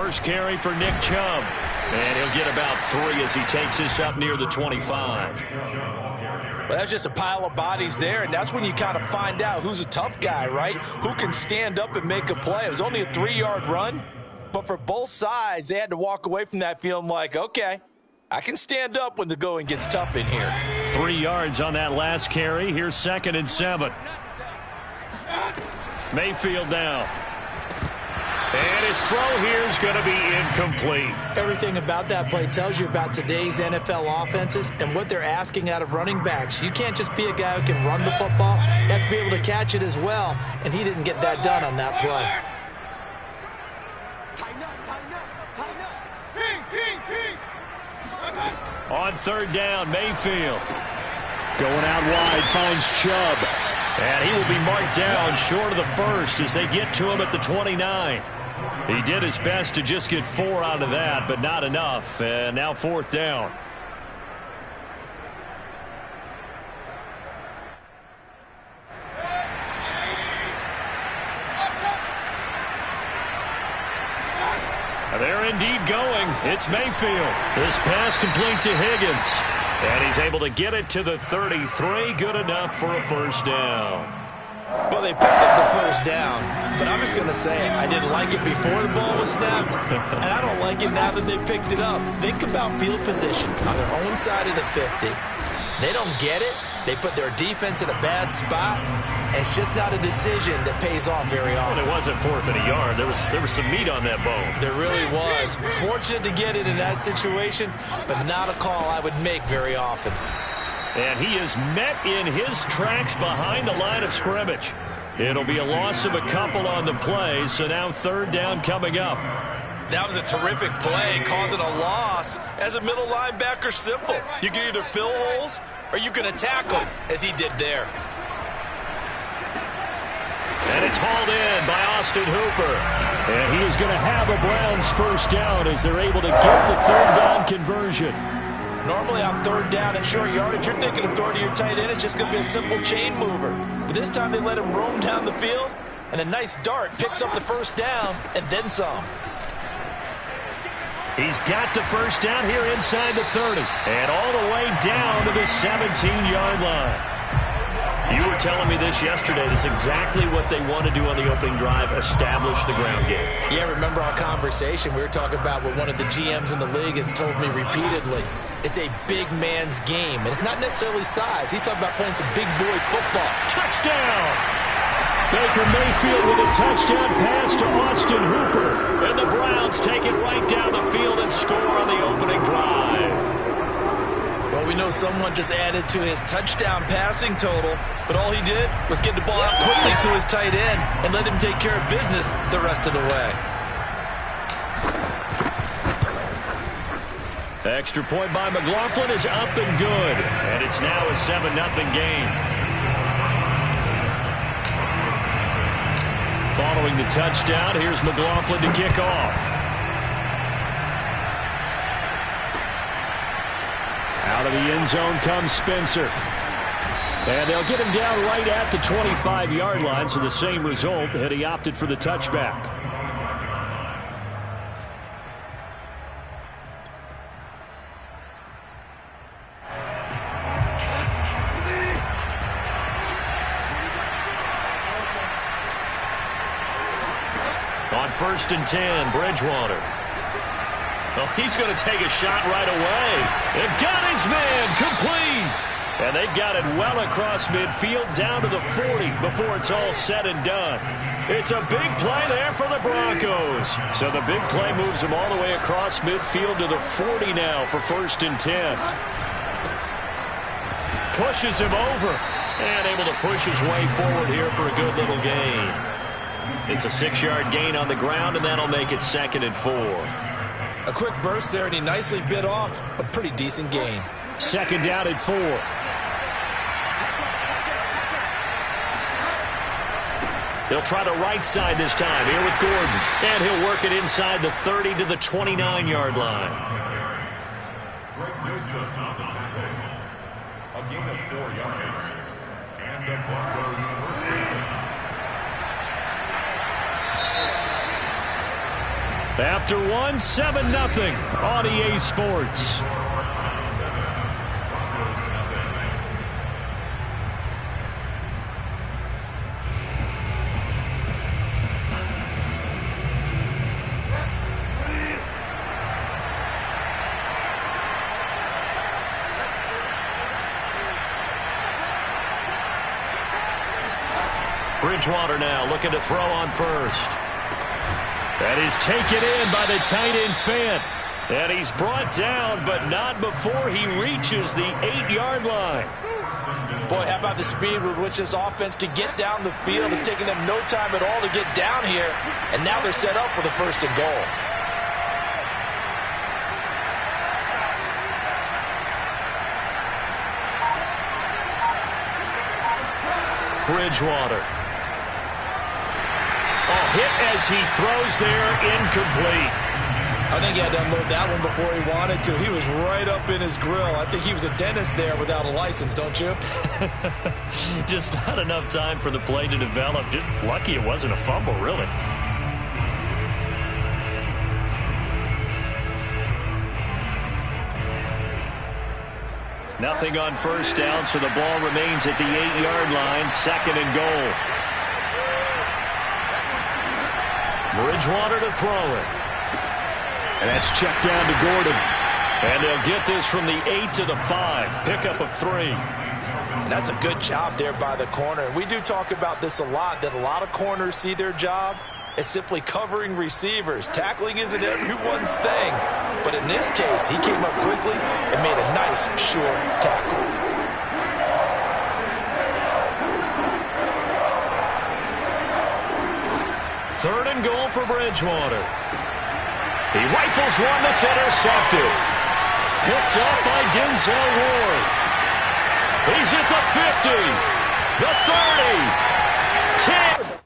first carry for Nick Chubb. And he'll get about 3 as he takes this up near the 25. Well, that's just a pile of bodies there, and that's when you kind of find out who's a tough guy, right? Who can stand up and make a play. It was only a 3-yard run, but for both sides, they had to walk away from that feeling like, okay, I can stand up when the going gets tough in here. 3 yards on that last carry. Here's 2nd and 7. Mayfield now. And his throw here is going to be incomplete. Everything about that play tells you about today's NFL offenses and what they're asking out of running backs. You can't just be a guy who can run the football. You have to be able to catch it as well, and he didn't get that done on that play. On 3rd down, Mayfield. Going out wide, finds Chubb. And he will be marked down short of the first as they get to him at the 29. He did his best to just get 4 out of that, but not enough. And now 4th down. They're indeed going. It's Mayfield. This pass complete to Higgins. And he's able to get it to the 33. Good enough for a first down. Well, they picked up the first down, but I'm just going to say I didn't like it before the ball was snapped, and I don't like it now that they picked it up. Think about field position on their own side of the 50. They don't get it. They put their defense in a bad spot, and it's just not a decision that pays off very often. Well, it wasn't 4th and a yard. There was some meat on that bone. There really was. Fortunate to get it in that situation, but not a call I would make very often. And he is met in his tracks behind the line of scrimmage. It'll be a loss of a couple on the play, so now 3rd down coming up. That was a terrific play, causing a loss. As a middle linebacker, simple. You can either fill holes or you can attack them, as he did there. And it's hauled in by Austin Hooper. And he is going to have a Browns first down as they're able to get the 3rd down conversion. Normally on 3rd down and short yardage, you're thinking of throwing to your tight end. It's just going to be a simple chain mover. But this time they let him roam down the field, and a nice dart picks up the first down and then some. He's got the first down here inside the 30 and all the way down to the 17-yard line. You were telling me this yesterday. This is exactly what they want to do on the opening drive, establish the ground game. Yeah, remember our conversation? We were talking about what one of the GMs in the league has told me repeatedly. It's a big man's game, and it's not necessarily size. He's talking about playing some big boy football. Touchdown! Baker Mayfield with a touchdown pass to Austin Hooper. And the Browns take it right down the field and score on the opening drive. Well, we know someone just added to his touchdown passing total, but all he did was get the ball out quickly to his tight end and let him take care of business the rest of the way. Extra point by McLaughlin is up and good, and it's now a 7-0 game. Following the touchdown, here's McLaughlin to kick off. Out of the end zone comes Spencer. And they'll get him down right at the 25-yard line, so the same result, and he opted for the touchback. On 1st and 10, Bridgewater. Oh, he's going to take a shot right away. They've got his man complete. And they've got it well across midfield down to the 40 before it's all said and done. It's a big play there for the Broncos. So the big play moves them all the way across midfield to the 40 now for 1st and 10. Pushes him over and able to push his way forward here for a good little gain. It's a 6-yard gain on the ground, and that'll make it 2nd and 4. A quick burst there, and he nicely bit off a pretty decent gain. 2nd down and 4. They'll try the right side this time here with Gordon. And he'll work it inside the 30 to the 29-yard line. A gain of 4 yards. And the Broncos first down. After one, 7-0 on EA Sports. Bridgewater now looking to throw on first. That is taken in by the tight end Fant. And he's brought down, but not before he reaches the 8-yard line. Boy, how about the speed with which this offense can get down the field? It's taken them no time at all to get down here. And now they're set up with a 1st and goal. Bridgewater. Hit as he throws there, incomplete. I think he had to unload that one before he wanted to. He was right up in his grill. I think he was a dentist there without a license, don't you? Just not enough time for the play to develop. Just lucky it wasn't a fumble, really. Nothing on 1st down, so the ball remains at the 8-yard line, 2nd and goal. Bridgewater to throw it. And that's checked down to Gordon. And they'll get this from the 8 to the 5. Pickup of 3. And that's a good job there by the corner. And we do talk about this a lot, that a lot of corners see their job as simply covering receivers. Tackling isn't everyone's thing. But in this case, he came up quickly and made a nice, sure tackle. Third and goal for Bridgewater. He rifles one that's intercepted. Picked up by Denzel Ward. He's at the 50, the 30, 10.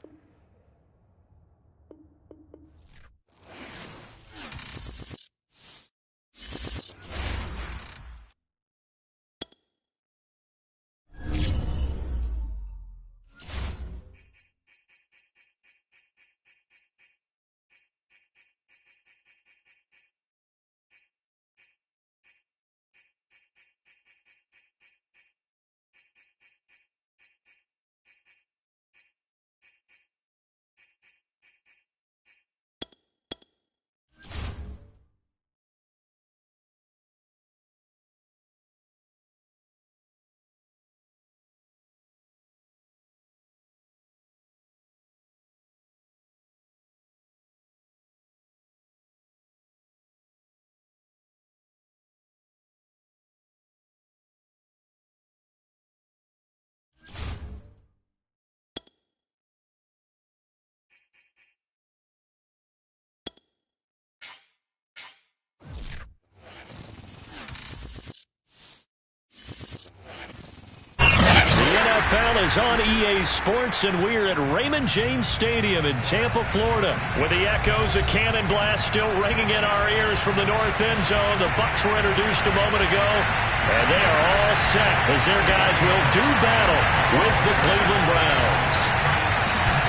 NFL is on EA Sports, and we're at Raymond James Stadium in Tampa, Florida, with the echoes of Cannon Blast still ringing in our ears from the north end zone. The Bucs were introduced a moment ago, and they are all set as their guys will do battle with the Cleveland Browns.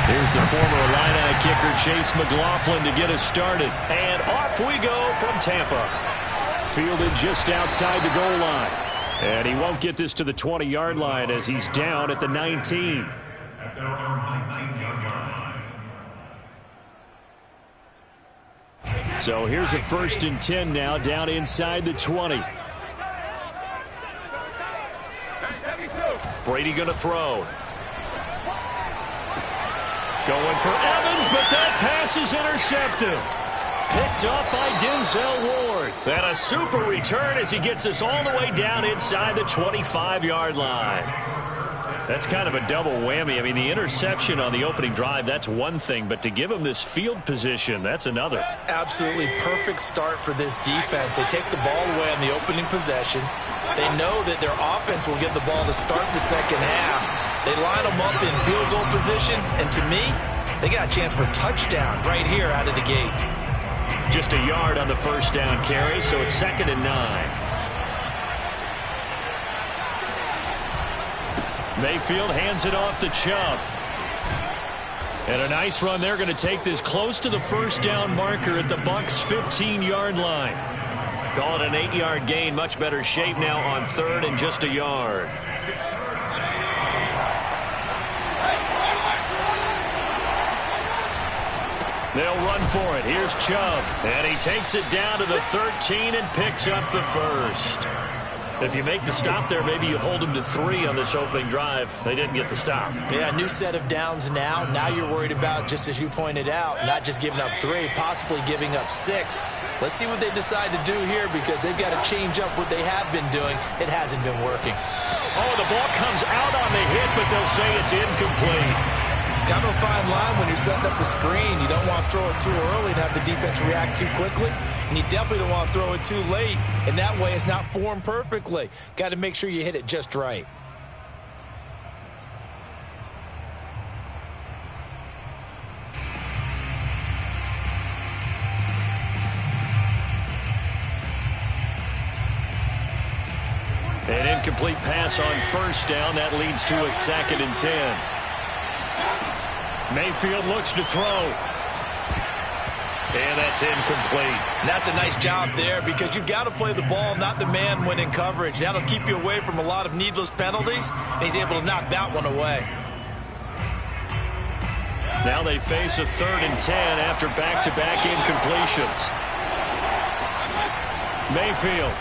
Here's the former Illini kicker Chase McLaughlin to get us started, and off we go from Tampa. Fielded just outside the goal line. And he won't get this to the 20-yard line as he's down at the 19. At their own 19-yard line. So here's a 1st and 10 now, down inside the 20. Brady going to throw. Going for Evans, but that pass is intercepted. Picked up by Denzel Ward. And a super return as he gets us all the way down inside the 25-yard line. That's kind of a double whammy. I mean, the interception on the opening drive, that's one thing. But to give him this field position, that's another. Absolutely perfect start for this defense. They take the ball away on the opening possession. They know that their offense will get the ball to start the second half. They line them up in field goal position. And to me, they got a chance for a touchdown right here out of the gate. Just a yard on the 1st down carry, so it's 2nd and 9. Mayfield hands it off to Chubb. And a nice run there, going to take this close to the first down marker at the Bucs' 15-yard line. Call it an 8-yard gain. Much better shape now on 3rd and just a yard. They'll run for it. Here's Chubb. And he takes it down to the 13 and picks up the first. If you make the stop there, maybe you hold them to 3 on this opening drive. They didn't get the stop. Yeah, new set of downs now. Now you're worried about, just as you pointed out, not just giving up 3, possibly giving up 6. Let's see what they decide to do here, because they've got to change up what they have been doing. It hasn't been working. Oh, the ball comes out on the hit, but they'll say it's incomplete. Kind of a fine line when you're setting up the screen. You don't want to throw it too early and have the defense react too quickly. And you definitely don't want to throw it too late. And that way it's not formed perfectly. Got to make sure you hit it just right. An incomplete pass on first down. That leads to a 2nd and 10. Mayfield looks to throw. And that's incomplete. And that's a nice job there, because you've got to play the ball, not the man when in coverage. That'll keep you away from a lot of needless penalties, and he's able to knock that one away. Now they face a 3rd and 10 after back-to-back incompletions. Mayfield.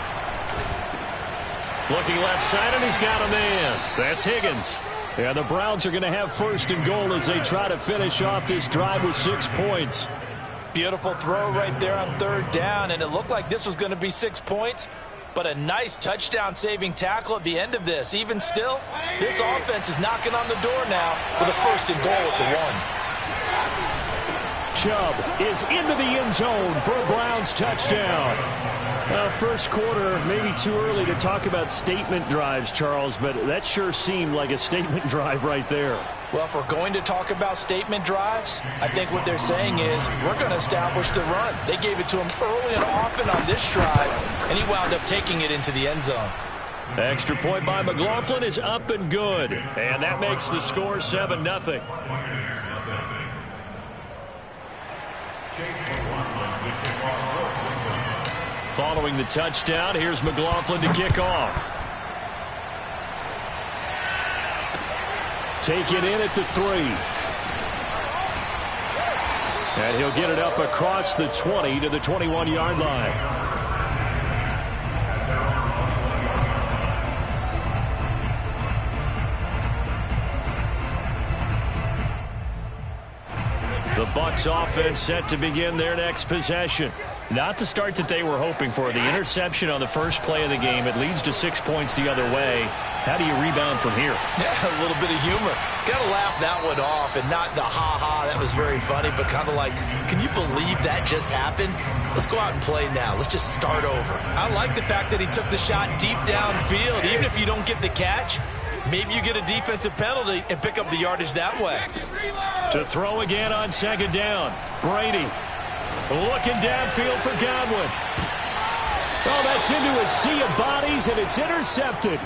Looking left side, and he's got a man. That's Higgins. And the Browns are going to have 1st and goal as they try to finish off this drive with 6 points. Beautiful throw right there on 3rd down, and it looked like this was going to be 6 points, but a nice touchdown-saving tackle at the end of this. Even still, this offense is knocking on the door now with a 1st and goal at the 1. Chubb is into the end zone for a Browns touchdown. First quarter, maybe too early to talk about statement drives, Charles, but that sure seemed like a statement drive right there. Well, if we're going to talk about statement drives, I think what they're saying is we're going to establish the run. They gave it to him early and often on this drive, and he wound up taking it into the end zone. Extra point by McLaughlin is up and good, and that makes the score 7-0. Following the touchdown, here's McLaughlin to kick off. Take it in at the 3. And he'll get it up across the 20 to the 21-yard line. The Bucs offense set to begin their next possession. Not the start that they were hoping for. The interception on the first play of the game. It leads to 6 points the other way. How do you rebound from here? Yeah, a little bit of humor. Got to laugh that one off, and not the ha-ha, that was very funny, but kind of like, can you believe that just happened? Let's go out and play now. Let's just start over. I like the fact that he took the shot deep downfield. Even if you don't get the catch, maybe you get a defensive penalty and pick up the yardage that way. To throw again on 2nd down. Brady looking downfield for Godwin. Oh, that's into a sea of bodies, and it's intercepted.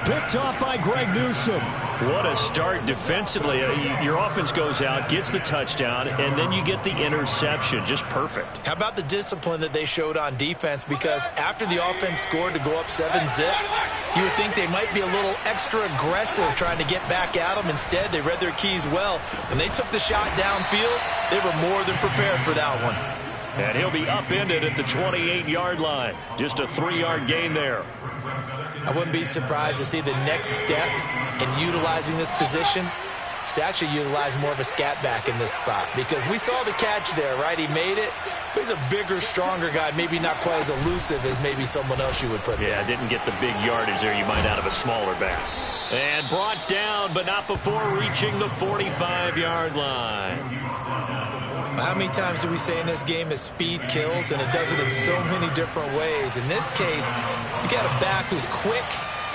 Picked off by Greg Newsome. What a start defensively. Your offense goes out, gets the touchdown, and then you get the interception. Just perfect. How about the discipline that they showed on defense? Because after the offense scored to go up 7-zip, you would think they might be a little extra aggressive trying to get back at them. Instead, they read their keys well. When they took the shot downfield, they were more than prepared for that one. And he'll be upended at the 28-yard line. Just a 3-yard gain there. I wouldn't be surprised to see the next step in utilizing this position is to actually utilize more of a scat back in this spot. Because we saw the catch there, right? He made it. But he's a bigger, stronger guy. Maybe not quite as elusive as maybe someone else you would put there. Yeah, didn't get the big yardage there you might out of a smaller back. And brought down, but not before reaching the 45-yard line. How many times do we say in this game that speed kills, and it does it in so many different ways? In this case, you got a back who's quick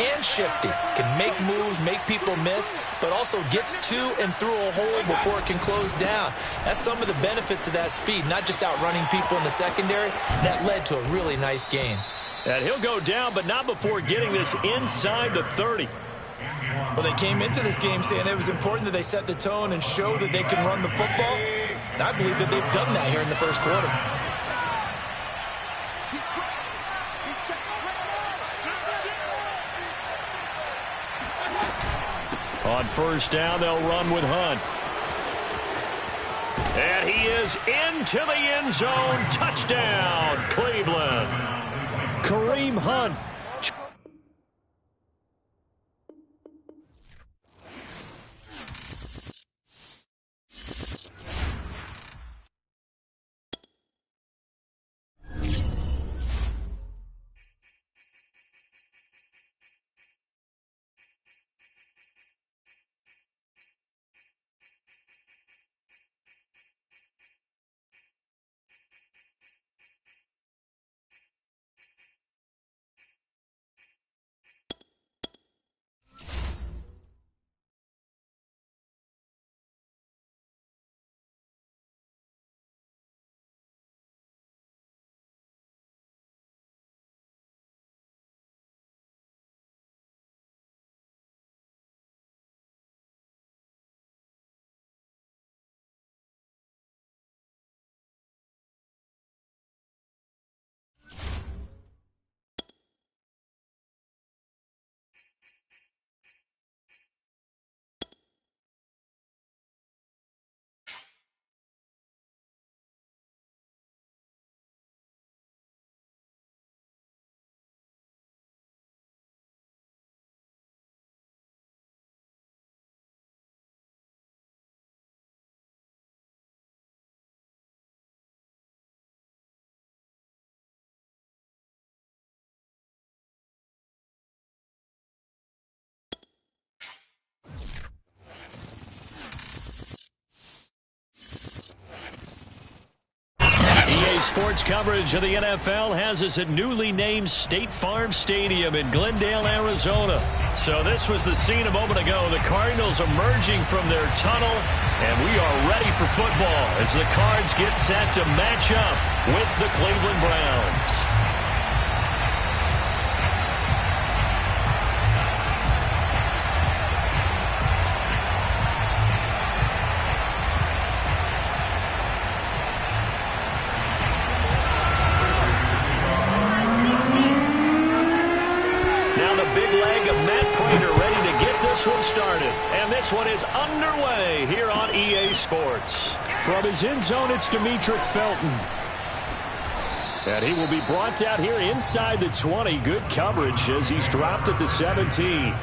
and shifty, can make moves, make people miss, but also gets to and through a hole before it can close down. That's some of the benefits of that speed, not just outrunning people in the secondary. That led to a really nice gain. And he'll go down, but not before getting this inside the 30. Well, they came into this game saying it was important that they set the tone and show that they can run the football. And I believe that they've done that here in the first quarter. On first down, they'll run with Hunt. And he is into the end zone. Touchdown, Cleveland. Kareem Hunt. Sports coverage of the NFL has us at newly named State Farm Stadium in Glendale, Arizona. So this was the scene a moment ago. The Cardinals emerging from their tunnel, and we are ready for football as the Cards get set to match up with the Cleveland Browns. One started, and this one is underway here on EA Sports. From his end zone, it's Demetric Felton. And he will be brought down here inside the 20. Good coverage as he's dropped at the 17.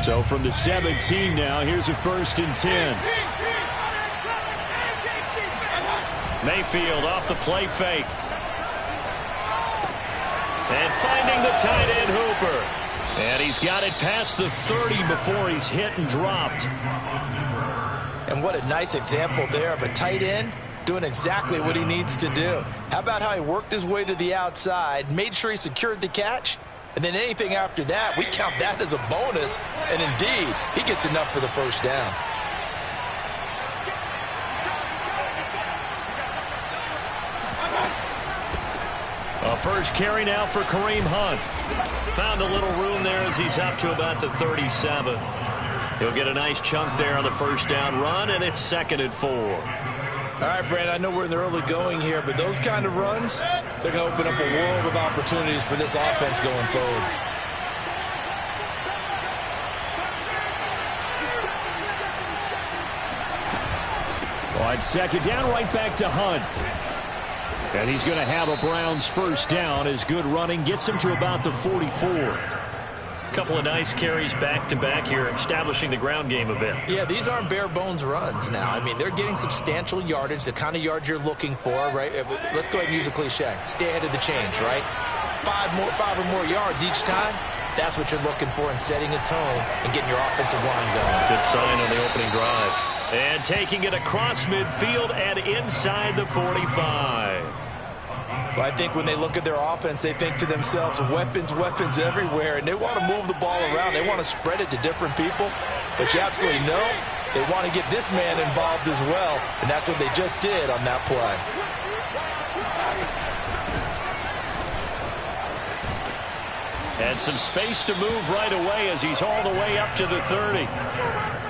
So from the 17 now, here's a 1st and 10. Mayfield off the play fake. And finding the tight end Hooper. And he's got it past the 30 before he's hit and dropped. And what a nice example there of a tight end doing exactly what he needs to do. How about how he worked his way to the outside, made sure he secured the catch, and then anything after that, we count that as a bonus. And indeed, he gets enough for the first down. A first carry now for Kareem Hunt. Found a little room there as he's up to about the 37. He'll get a nice chunk there on the first down run, and it's 2nd and 4. All right, Brand, I know we're in the early going here, but those kind of runs, they're going to open up a world of opportunities for this offense going forward. On 2nd down, right back to Hunt. And he's going to have a Browns first down as good running gets him to about the 44. A couple of nice carries back-to-back here, establishing the ground game a bit. Yeah, these aren't bare-bones runs now. I mean, they're getting substantial yardage, the kind of yards you're looking for, right? Let's go ahead and use a cliche. Stay ahead of the change, right? Five or more yards each time. That's what you're looking for in setting a tone and getting your offensive line going. Good sign on the opening drive. And taking it across midfield and inside the 45. Well, I think when they look at their offense, they think to themselves, weapons everywhere, and they want to move the ball around. They want to spread it to different people. But you absolutely know they want to get this man involved as well, and that's what they just did on that play. And some space to move right away as he's all the way up to the 30.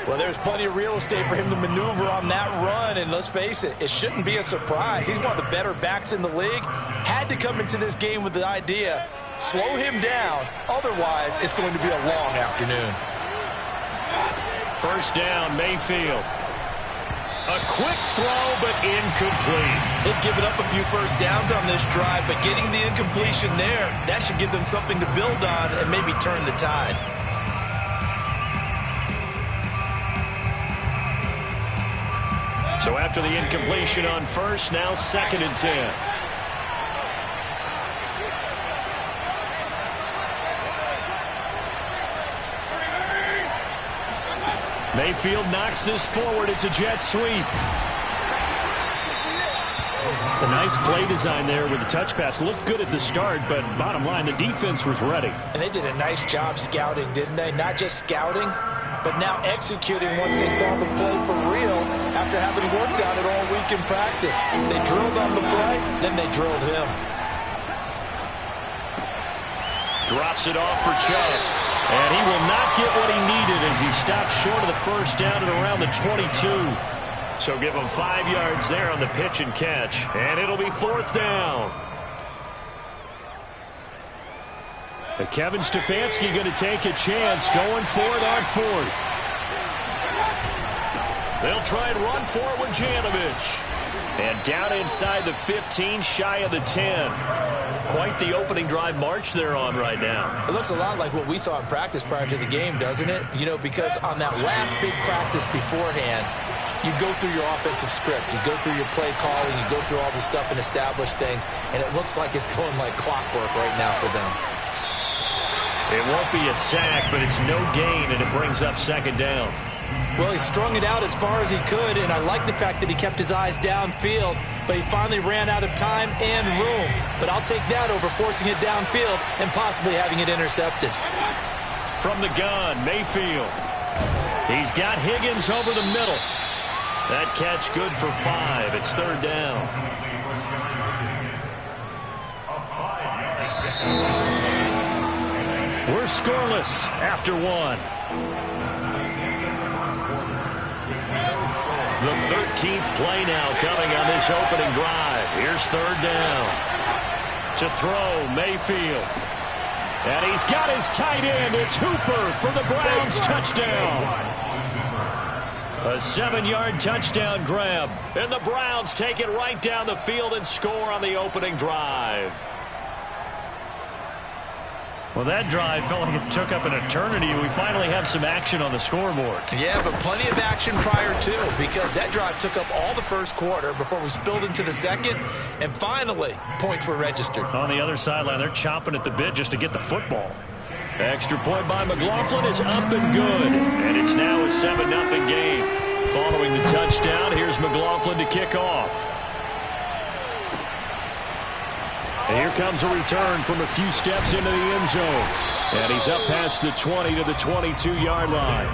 Well, there's plenty of real estate for him to maneuver on that run, and let's face it, it shouldn't be a surprise. He's one of the better backs in the league. Had to come into this game with the idea, slow him down, otherwise it's going to be a long afternoon. First down, Mayfield. A quick throw, but incomplete. They've given up a few first downs on this drive, but getting the incompletion there, that should give them something to build on and maybe turn the tide. So after the incompletion on first, now 2nd and 10. Mayfield knocks this forward. It's a jet sweep. A nice play design there with the touch pass. Looked good at the start, but bottom line, the defense was ready. And they did a nice job scouting, didn't they? Not just scouting, but now executing once they saw the play for real after having worked on it all week in practice. They drilled on the play, then they drilled him. Drops it off for Chubb. And he will not get what he needed as he stops short of the first down at around the 22. So give him 5 yards there on the pitch and catch. And it'll be 4th down. But Kevin Stefanski going to take a chance going for it on 4th. They'll try and run for it with Janovich. And down inside the 15, shy of the 10. Quite the opening drive march they're on right now. It looks a lot like what we saw in practice prior to the game, doesn't it? You know, because on that last big practice beforehand, you go through your offensive script. You go through your play calling. You go through all the stuff and establish things. And it looks like it's going like clockwork right now for them. It won't be a sack, but it's no gain, and it brings up 2nd down. Well, he strung it out as far as he could, and I like the fact that he kept his eyes downfield, but he finally ran out of time and room. But I'll take that over forcing it downfield and possibly having it intercepted. From the gun, Mayfield. He's got Higgins over the middle. That catch good for 5. It's 3rd down. We're scoreless after 1. The 13th play now coming on this opening drive. Here's 3rd down. To throw, Mayfield. And he's got his tight end. It's Hooper for the Browns touchdown. A 7-yard touchdown grab. And the Browns take it right down the field and score on the opening drive. Well, that drive felt like it took up an eternity. We finally have some action on the scoreboard. Yeah, but plenty of action prior to, because that drive took up all the first quarter before we spilled into the second, and finally, points were registered. On the other sideline, they're chomping at the bit just to get the football. Extra point by McLaughlin is up and good, and it's now a 7-0 game. Following the touchdown, here's McLaughlin to kick off. And here comes a return from a few steps into the end zone. And he's up past the 20 to the 22-yard line.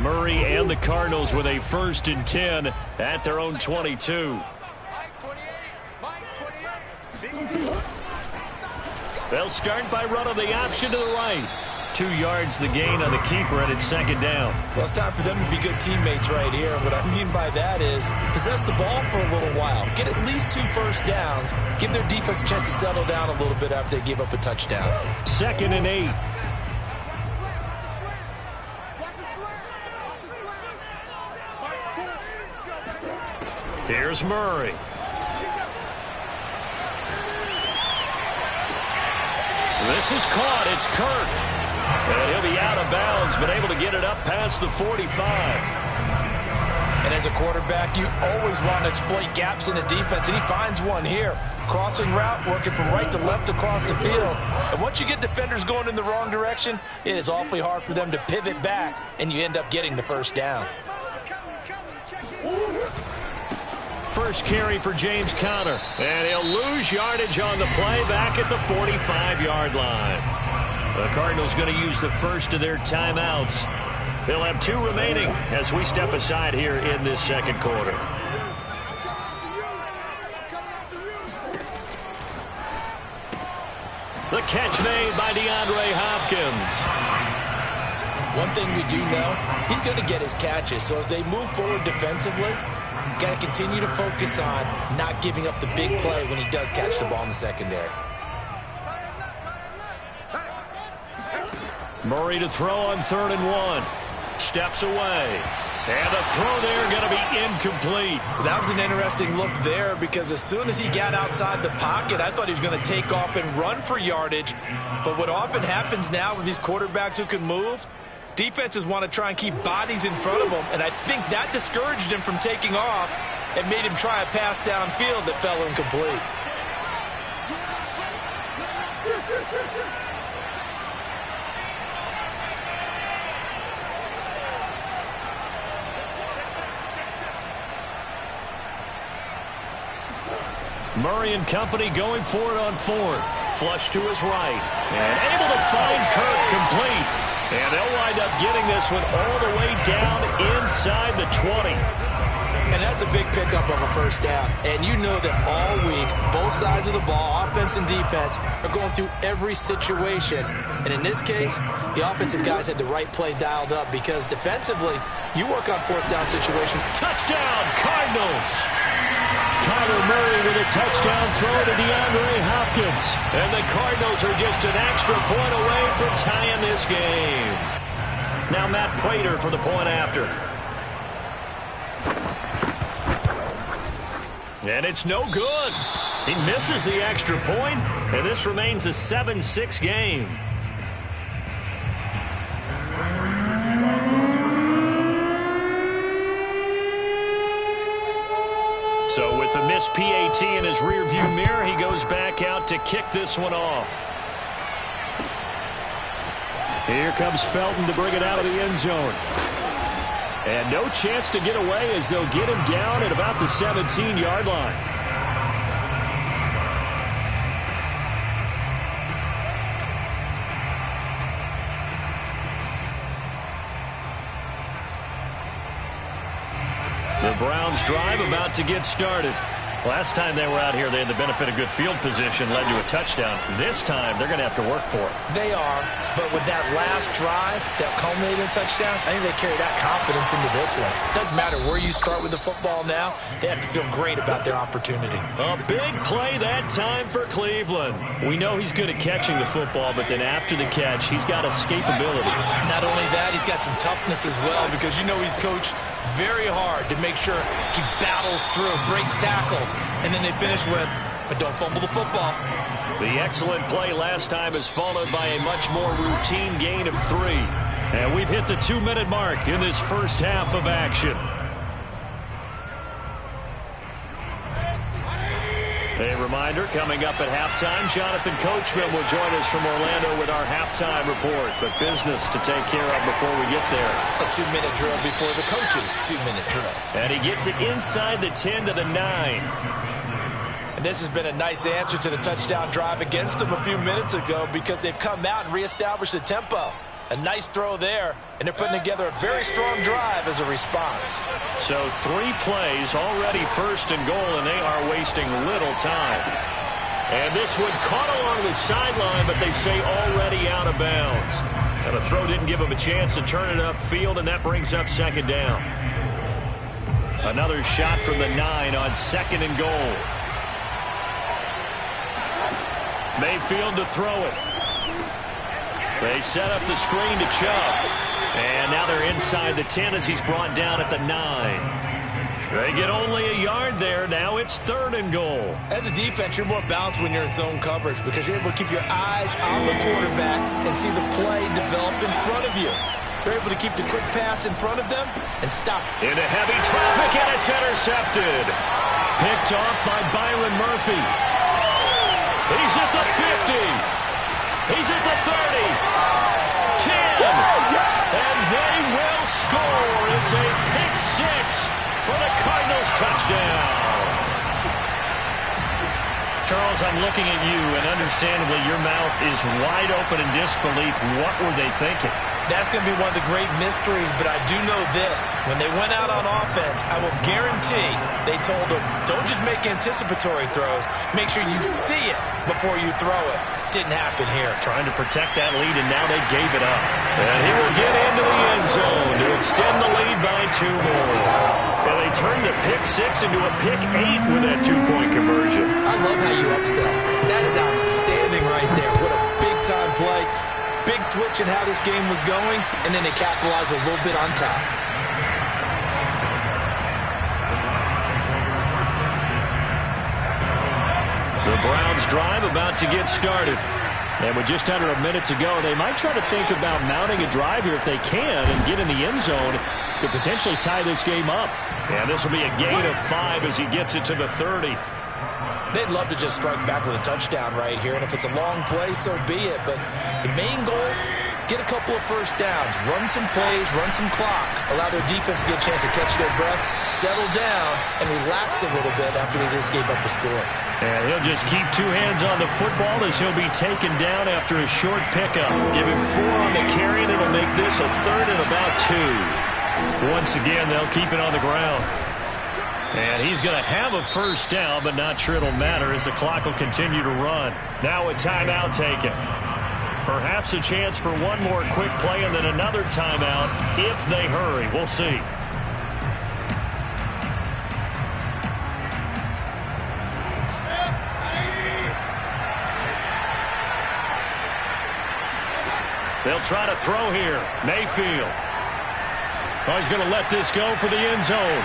Murray and the Cardinals with a 1st and 10 at their own 22. They'll start by running the option to the right. 2 yards the gain on the keeper, and it's 2nd down. Well, it's time for them to be good teammates right here. What I mean by that is possess the ball for a little while. Get at least 2 first downs. Give their defense a chance to settle down a little bit after they give up a touchdown. 2nd and 8. Here's Murray. This is caught. It's Kirk. And he'll be out of bounds, but able to get it up past the 45. And as a quarterback, you always want to exploit gaps in the defense, and he finds one here. Crossing route, working from right to left across the field. And once you get defenders going in the wrong direction, it is awfully hard for them to pivot back, and you end up getting the first down. First carry for James Conner. And he'll lose yardage on the play back at the 45-yard line. The Cardinals going to use the first of their timeouts. They'll have 2 remaining as we step aside here in this second quarter. The catch made by DeAndre Hopkins. One thing we do know, he's going to get his catches. So as they move forward defensively, got to continue to focus on not giving up the big play when he does catch the ball in the secondary. Murray to throw on 3rd and 1. Steps away. And the throw there going to be incomplete. That was an interesting look there because as soon as he got outside the pocket, I thought he was going to take off and run for yardage. But what often happens now with these quarterbacks who can move, defenses want to try and keep bodies in front of them, and I think that discouraged him from taking off and made him try a pass downfield that fell incomplete. Murray and company going for it on 4th. Flush to his right. And able to find Kirk complete. And they'll wind up getting this one all the way down inside the 20. And that's a big pickup of a first down. And you know that all week, both sides of the ball, offense and defense, are going through every situation. And in this case, the offensive guys had the right play dialed up because defensively, you work on 4th down situation. Touchdown, Cardinals! Kyler Murray with a touchdown throw to DeAndre Hopkins. And the Cardinals are just an extra point away from tying this game. Now Matt Prater for the point after. And it's no good. He misses the extra point, and this remains a 7-6 game. So with the missed PAT in his rearview mirror, he goes back out to kick this one off. Here comes Felton to bring it out of the end zone. And no chance to get away as they'll get him down at about the 17-yard line. The Browns drive about to get started. Last time they were out here, they had the benefit of good field position, led to a touchdown. This time, they're going to have to work for it. They are, but with that last drive that culminated in a touchdown, I think they carry that confidence into this one. Doesn't matter where you start with the football now, they have to feel great about their opportunity. A big play that time for Cleveland. We know he's good at catching the football, but then after the catch, he's got escapability. Not only that, he's got some toughness as well because you know he's coached very hard to make sure he battles through, breaks tackles, and then they finish with, but don't fumble the football. The excellent play last time is followed by a much more routine gain of 3. And we've hit the 2-minute mark in this first half of action. A reminder, coming up at halftime, Jonathan Coachman will join us from Orlando with our halftime report. But business to take care of before we get there. A 2-minute drill before the coach's 2-minute drill. And he gets it inside the 10 to the 9. And this has been a nice answer to the touchdown drive against them a few minutes ago because they've come out and reestablished the tempo. A nice throw there, and they're putting together a very strong drive as a response. So 3 plays, already 1st and goal, and they are wasting little time. And this one caught along the sideline, but they say already out of bounds. And the throw didn't give him a chance to turn it upfield, and that brings up 2nd down. Another shot from the 9 on 2nd and goal. Mayfield to throw it. They set up the screen to Chubb. And now they're inside the 10 as he's brought down at the 9. They get only a yard there. Now it's 3rd and goal. As a defense, you're more balanced when you're in zone coverage because you're able to keep your eyes on the quarterback and see the play develop in front of you. You're able to keep the quick pass in front of them and stop. Into heavy traffic, and it's intercepted. Picked off by Byron Murphy. He's at the 50. He's at the 30, 10, and they will score. It's a pick 6 for the Cardinals touchdown. Charles, I'm looking at you, and understandably your mouth is wide open in disbelief. What were they thinking? That's going to be one of the great mysteries, but I do know this. When they went out on offense, I will guarantee they told them, don't just make anticipatory throws. Make sure you see it before you throw it. Didn't happen here. Trying to protect that lead, and now they gave it up. And he will get into the end zone to extend the lead by 2 more. And they turned the pick 6 into a pick 8 with that 2-point conversion. I love how you upsell. That is outstanding right there. What a big-time play. Big switch in how this game was going, and then they capitalized a little bit on top. The Browns drive about to get started. And with just under a minute to go, they might try to think about mounting a drive here if they can and get in the end zone to potentially tie this game up. And this will be a gain of 5 as he gets it to the 30. They'd love to just strike back with a touchdown right here, and if it's a long play, so be it. But the main goal, get a couple of first downs, run some plays, run some clock, allow their defense to get a chance to catch their breath, settle down, and relax a little bit after they just gave up a score. And he'll just keep 2 hands on the football as he'll be taken down after a short pickup. Give him 4 on the carry, and it'll make this a 3rd and about 2. Once again, they'll keep it on the ground. And he's going to have a first down, but not sure it'll matter as the clock will continue to run. Now a timeout taken. Perhaps a chance for one more quick play and then another timeout if they hurry. We'll see. They'll try to throw here. Mayfield. Oh, he's going to let this go for the end zone.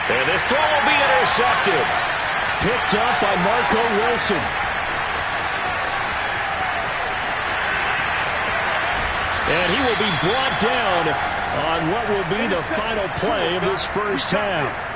And this throw will be intercepted. Picked up by Marco Wilson. And he will be brought down on what will be the final play of this first half.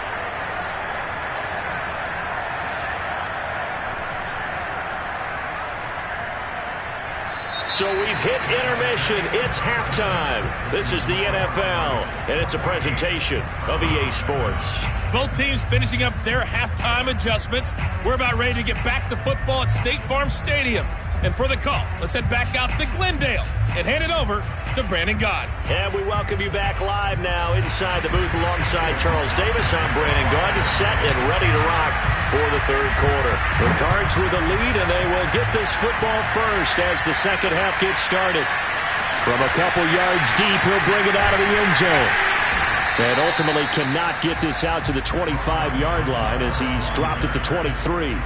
So we've hit intermission. It's halftime. This is the NFL, and it's a presentation of EA Sports. Both teams finishing up their halftime adjustments. We're about ready to get back to football at State Farm Stadium. And for the call, let's head back out to Glendale and hand it over to Brandon Gaud. And we welcome you back live now inside the booth alongside Charles Davis. I'm Brandon Gaud, set and ready to rock for the third quarter. The Cards with the lead, and they will get this football first as the second half gets started. From a couple yards deep, he'll bring it out of the end zone. And ultimately cannot get this out to the 25-yard line as he's dropped it to 23.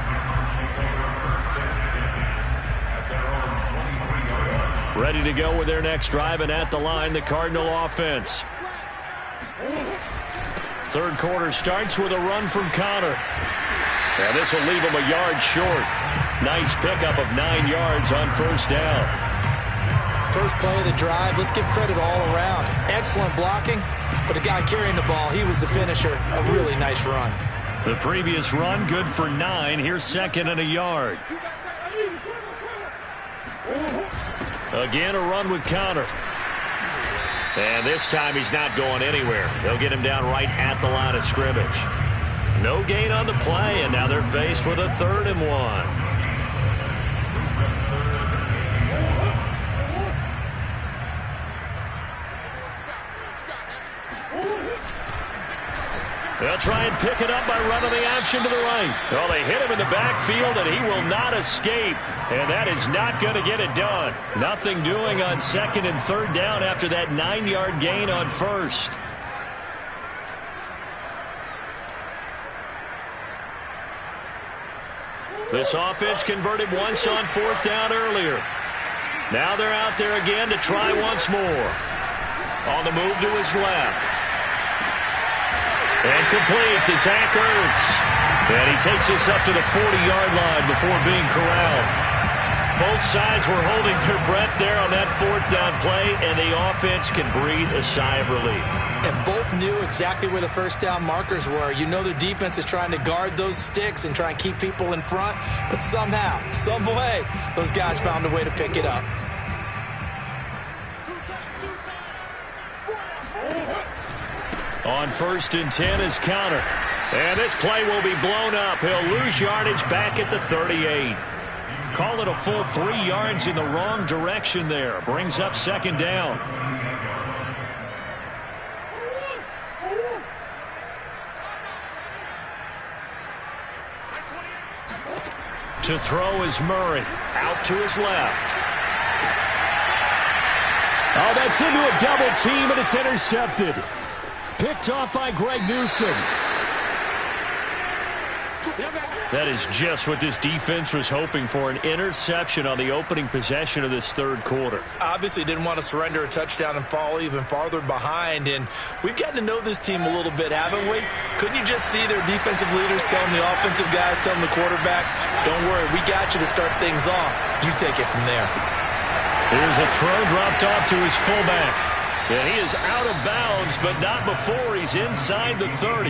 Ready to go with their next drive, and at the line, the Cardinal offense. Third quarter starts with a run from Connor. And this will leave him a yard short. Nice pickup of 9 yards on first down. First play of the drive, let's give credit all around. Excellent blocking, but the guy carrying the ball, he was the finisher. A really nice run. The previous run, good for 9. Here's second and a yard. Again, a run with Connor. And this time he's not going anywhere. They'll get him down right at the line of scrimmage. No gain on the play, and now they're faced with a 3rd and 1. They'll try and pick it up by running the option to the right. Well, they hit him in the backfield, and he will not escape. And that is not going to get it done. Nothing doing on second and third down after that 9-yard gain on first. This offense converted once on fourth down earlier. Now they're out there again to try once more. On the move to his left. And complete to Zach Ertz. And he takes us up to the 40-yard line before being corralled. Both sides were holding their breath there on that fourth down play, and the offense can breathe a sigh of relief. And both knew exactly where the first down markers were. You know the defense is trying to guard those sticks and try and keep people in front, but somehow, some way, those guys found a way to pick it up. On 1st and 10 is Connor. And this play will be blown up. He'll lose yardage back at the 38. Call it a full 3 yards in the wrong direction there. Brings up second down. To throw is Murray. Out to his left. Oh, that's into a double team, and it's intercepted. Picked off by Greg Newsome. That is just what this defense was hoping for, an interception on the opening possession of this third quarter. Obviously didn't want to surrender a touchdown and fall even farther behind, and we've gotten to know this team a little bit, haven't we? Couldn't you just see their defensive leaders telling the offensive guys, telling the quarterback, don't worry, we got you to start things off. You take it from there. Here's a throw dropped off to his fullback. And he is out of bounds, but not before he's inside the 30.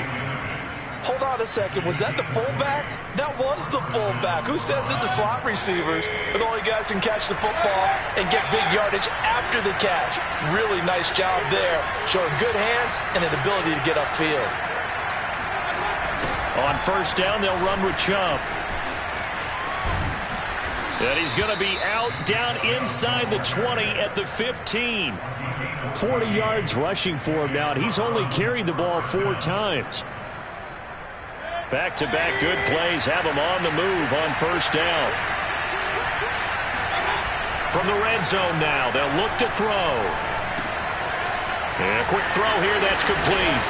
Hold on a second. Was that the fullback? That was the fullback. Who says that the slot receivers are the only guys who can catch the football and get big yardage after the catch? Really nice job there. Showing good hands and an ability to get upfield. On first down, they'll run with Chubb. And he's going to be out down inside the 20 at the 15. 40 yards rushing for him now, and he's only carried the ball 4 times. Back-to-back good plays have him on the move on first down. From the red zone now, they'll look to throw. And a quick throw here, that's complete.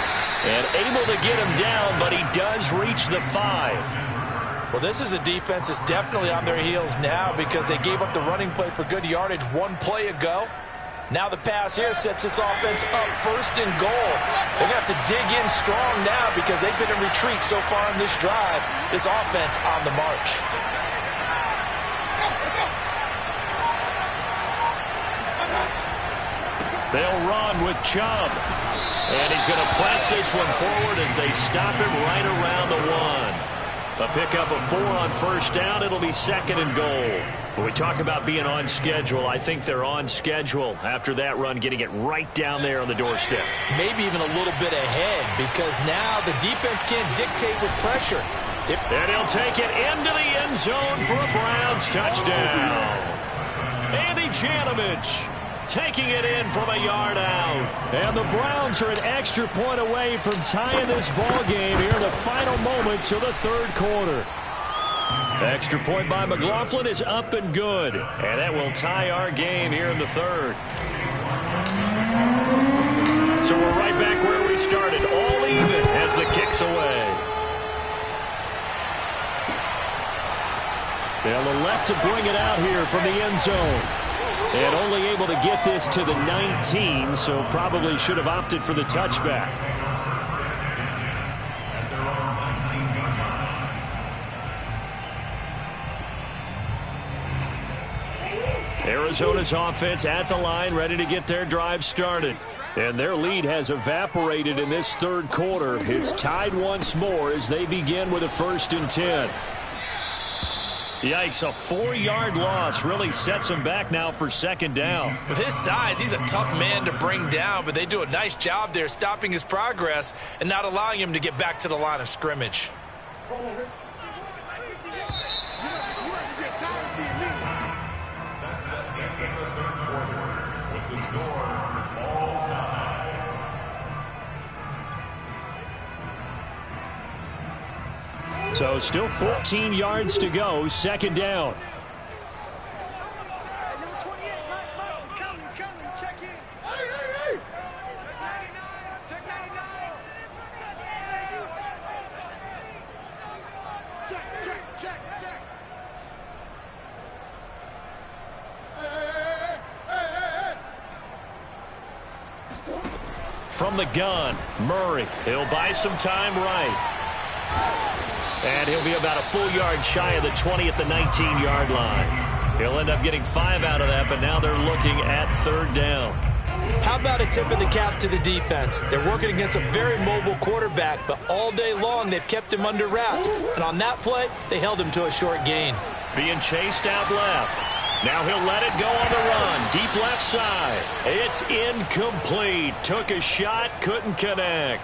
And able to get him down, but he does reach the 5. Well, this is a defense that's definitely on their heels now because they gave up the running play for good yardage 1 play ago. Now the pass here sets this offense up first and goal. They're going to have to dig in strong now because they've been in retreat so far in this drive. This offense on the march. They'll run with Chubb. And he's going to press this one forward as they stop him right around the 1. A pickup of 4 on first down. It'll be second and goal. When we talk about being on schedule, I think they're on schedule after that run, getting it right down there on the doorstep. Maybe even a little bit ahead because now the defense can't dictate with pressure. And he'll take it into the end zone for a Browns touchdown. Andy Janovich taking it in from a yard out. And the Browns are an extra point away from tying this ball game here in the final moments of the third quarter. Extra point by McLaughlin is up and good. And that will tie our game here in the third. So we're right back where we started. All even as the kick's away. They'll elect to bring it out here from the end zone. And only able to get this to the 19, so probably should have opted for the touchback. Arizona's offense at the line, ready to get their drive started. And their lead has evaporated in this third quarter. It's tied once more as they begin with a 1st and 10. Yikes, a 4-yard loss really sets him back now for second down. With his size, he's a tough man to bring down, but they do a nice job there stopping his progress and not allowing him to get back to the line of scrimmage. That's the end of the third quarter with the score all time. So still 14 yards to go, second down. From the gun, Murray. He'll buy some time right. And he'll be about a full yard shy of the 20 at the 19-yard line. He'll end up getting 5 out of that, but now they're looking at third down. How about a tip of the cap to the defense? They're working against a very mobile quarterback, but all day long they've kept him under wraps. And on that play, they held him to a short gain. Being chased out left. Now he'll let it go on the run. Deep left side. It's incomplete. Took a shot, couldn't connect.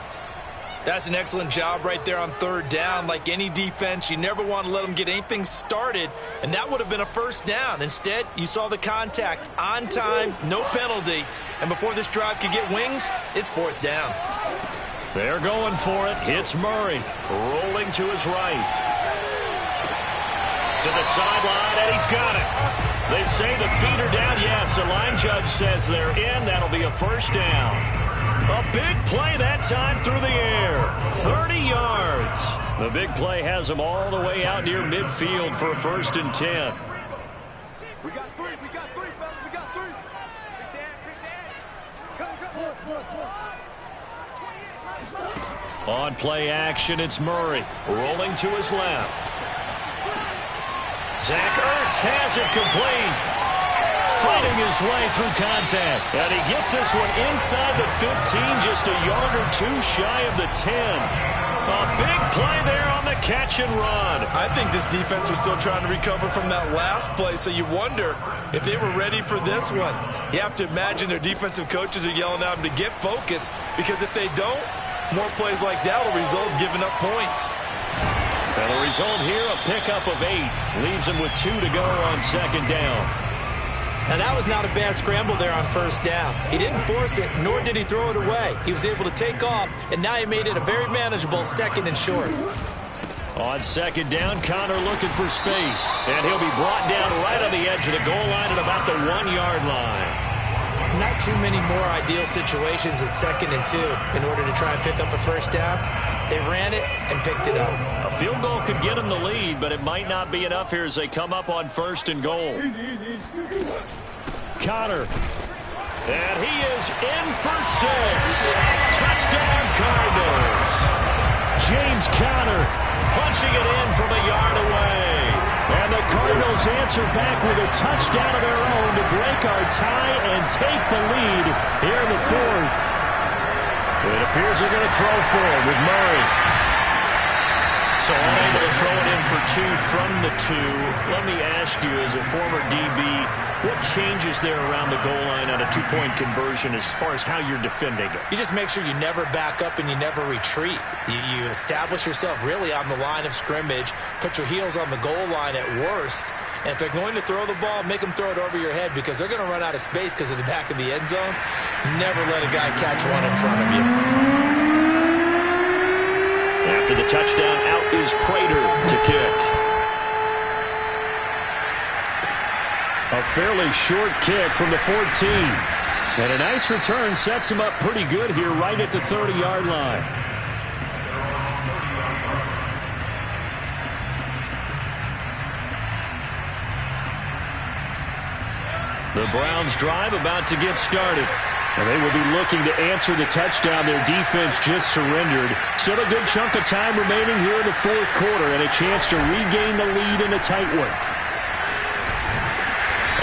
That's an excellent job right there on third down. Like any defense, you never want to let them get anything started, and that would have been a first down. Instead, you saw the contact on time, no penalty, and before this drive could get wings, it's fourth down. They're going for it. It's Murray rolling to his right. To the sideline, and he's got it. They say the feet are down. Yes, the line judge says they're in. That'll be a first down. A big play that time through the air. 30 yards. The big play has them all the way out near midfield for a 1st and 10. We got three, fellas, we got three. Come. On play action, it's Murray rolling to his left. Zach Ertz has it complete. Fighting his way through contact. And he gets this one inside the 15, just a yard or two shy of the 10. A big play there on the catch and run. I think this defense was still trying to recover from that last play, so you wonder if they were ready for this one. You have to imagine their defensive coaches are yelling at them to get focused, because if they don't, more plays like that will result in giving up points. And the result here, a pickup of 8. Leaves them with 2 to go on second down. And that was not a bad scramble there on first down. He didn't force it, nor did he throw it away. He was able to take off, and now he made it a very manageable 2nd and short. On second down, Connor looking for space. And he'll be brought down right on the edge of the goal line at about the 1-yard line. Not too many more ideal situations at 2nd and 2 in order to try and pick up a first down. They ran it and picked it up. A field goal could get them the lead, but it might not be enough here as they come up on 1st and goal. Connor. And he is in for 6. Touchdown, Cardinals. James Conner punching it in from a yard away. And the Cardinals answer back with a touchdown of their own to break our tie and take the lead here in the 4th. It appears they're going to throw for it with Murray. So unable to throw it in for 2 from the 2. Let me ask you, as a former DB, what changes there around the goal line on a 2-point conversion as far as how you're defending it? You just make sure you never back up and you never retreat. You establish yourself really on the line of scrimmage, put your heels on the goal line at worst, and if they're going to throw the ball, make them throw it over your head, because they're going to run out of space because of the back of the end zone. Never let a guy catch one in front of you. After the touchdown, out is Prater to kick. A fairly short kick from the 14. And a nice return sets him up pretty good here right at the 30-yard line. The Browns drive about to get started. And they will be looking to answer the touchdown their defense just surrendered. Still a good chunk of time remaining here in the 4th quarter and a chance to regain the lead in a tight one.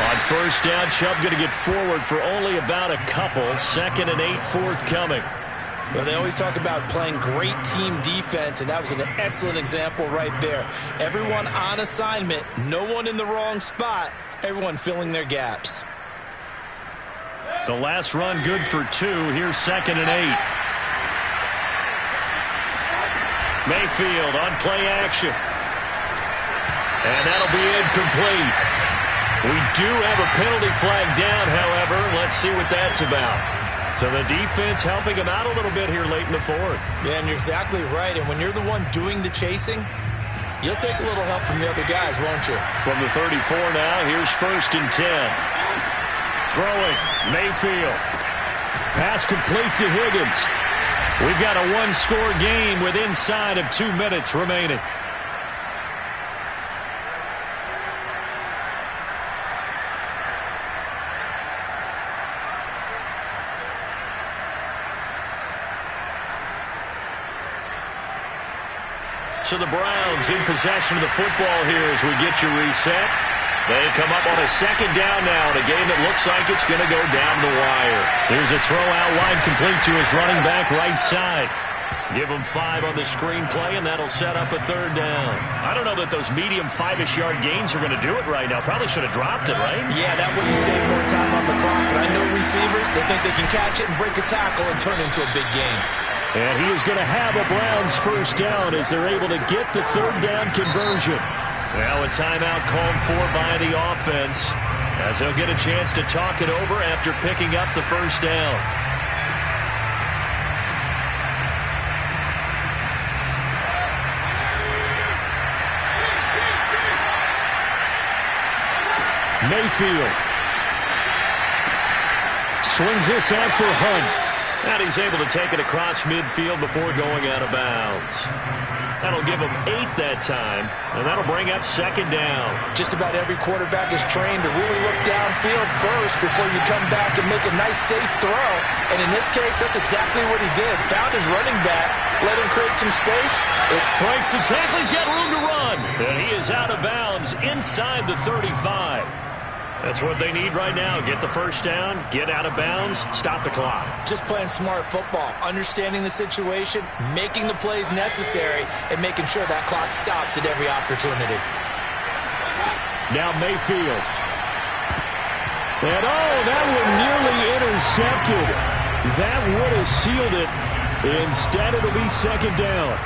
On first down, Chubb going to get forward for only about a couple. 2nd and 8 forthcoming. Well, they always talk about playing great team defense, and that was an excellent example right there. Everyone on assignment, no one in the wrong spot, everyone filling their gaps. The last run good for 2. Here's 2nd and 8. Mayfield on play action. And that'll be incomplete. We do have a penalty flag down, however. Let's see what that's about. So the defense helping him out a little bit here late in the 4th. Yeah, and you're exactly right. And when you're the one doing the chasing, you'll take a little help from the other guys, won't you? From the 34 now, here's 1st and 10. Throwing, Mayfield. Pass complete to Higgins. We've got a 1-score game with inside of 2 minutes remaining. So the Browns in possession of the football here as we get you reset. They come up on a 2nd down now in a game that looks like it's going to go down the wire. Here's a throw out wide complete to his running back right side. Give him 5 on the screenplay, and that'll set up a 3rd down. I don't know that those medium 5-ish yard gains are going to do it right now. Probably should have dropped it, right? Yeah, that way you save more time on the clock. But I know receivers, they think they can catch it and break a tackle and turn it into a big game. And he is going to have a Browns first down as they're able to get the third down conversion. Now a timeout called for by the offense as they'll get a chance to talk it over after picking up the first down. Mayfield swings this out for Hunt. And he's able to take it across midfield before going out of bounds. That'll give him 8 that time, and that'll bring up second down. Just about every quarterback is trained to really look downfield first before you come back and make a nice, safe throw. And in this case, that's exactly what he did. Found his running back, let him create some space. It breaks the tackle. He's got room to run. And he is out of bounds inside the 35. That's what they need right now. Get the first down, get out of bounds, stop the clock. Just playing smart football, understanding the situation, making the plays necessary, and making sure that clock stops at every opportunity. Now Mayfield. And that one nearly intercepted. That would have sealed it. Instead, it'll be second down.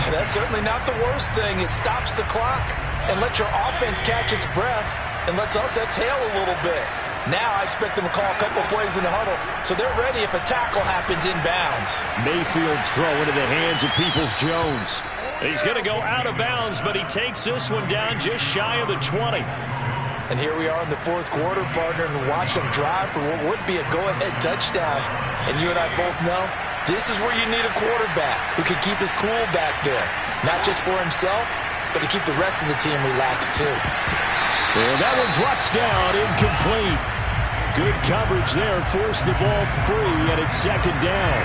That's certainly not the worst thing. It stops the clock and lets your offense catch its breath and lets us exhale a little bit. Now I expect them to call a couple plays in the huddle so they're ready if a tackle happens inbounds. Mayfield's throw into the hands of Peoples-Jones. He's going to go out of bounds, but he takes this one down just shy of the 20. And here we are in the fourth quarter, partner, and watch them drive for what would be a go-ahead touchdown. And you and I both know this is where you need a quarterback who can keep his cool back there. Not just for himself, but to keep the rest of the team relaxed too. And that one drops down, incomplete. Good coverage there, forced the ball free, and it's second down.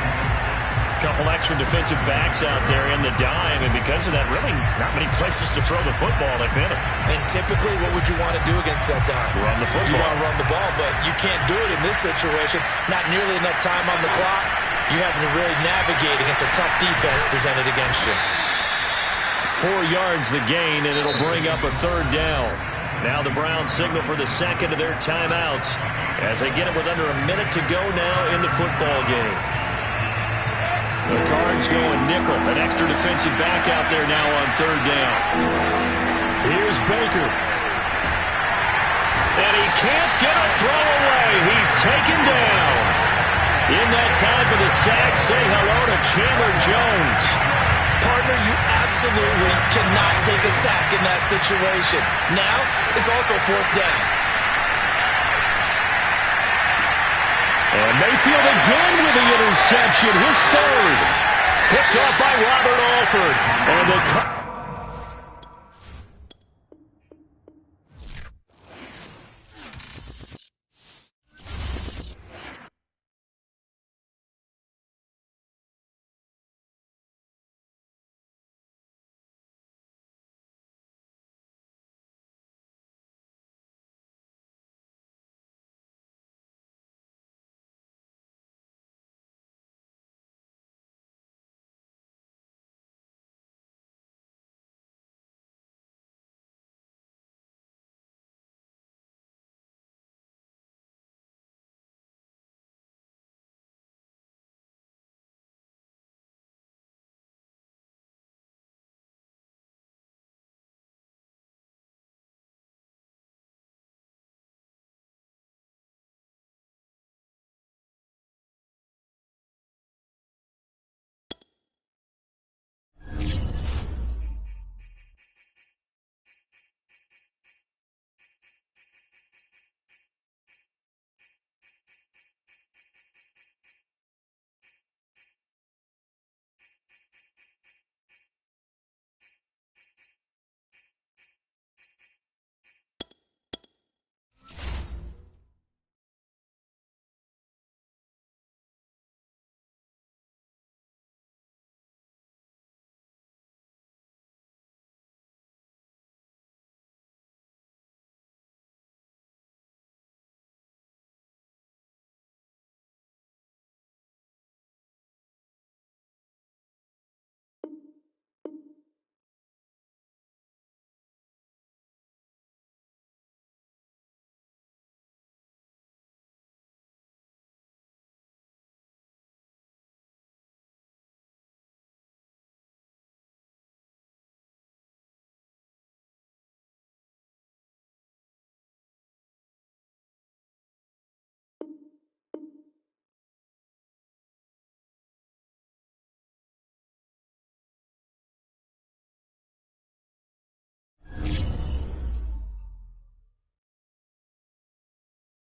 Couple extra defensive backs out there in the dime, and because of that, really not many places to throw the football, if any. And typically, what would you want to do against that dime? Run the football. You want to run the ball, but you can't do it in this situation. Not nearly enough time on the clock. You having to really navigate against a tough defense presented against you. 4 yards the gain, and it'll bring up a third down. Now the Browns signal for the second of their timeouts as they get it with under a minute to go now in the football game. The Cards go a nickel, an extra defensive back out there now on third down. Here's Baker. And he can't get a throw away. He's taken down. In that time for the sack, say hello to Chandler Jones. Partner, you absolutely cannot take a sack in that situation. Now, it's also fourth down. And Mayfield again with the interception, his third. Picked off by Robert Alford. And the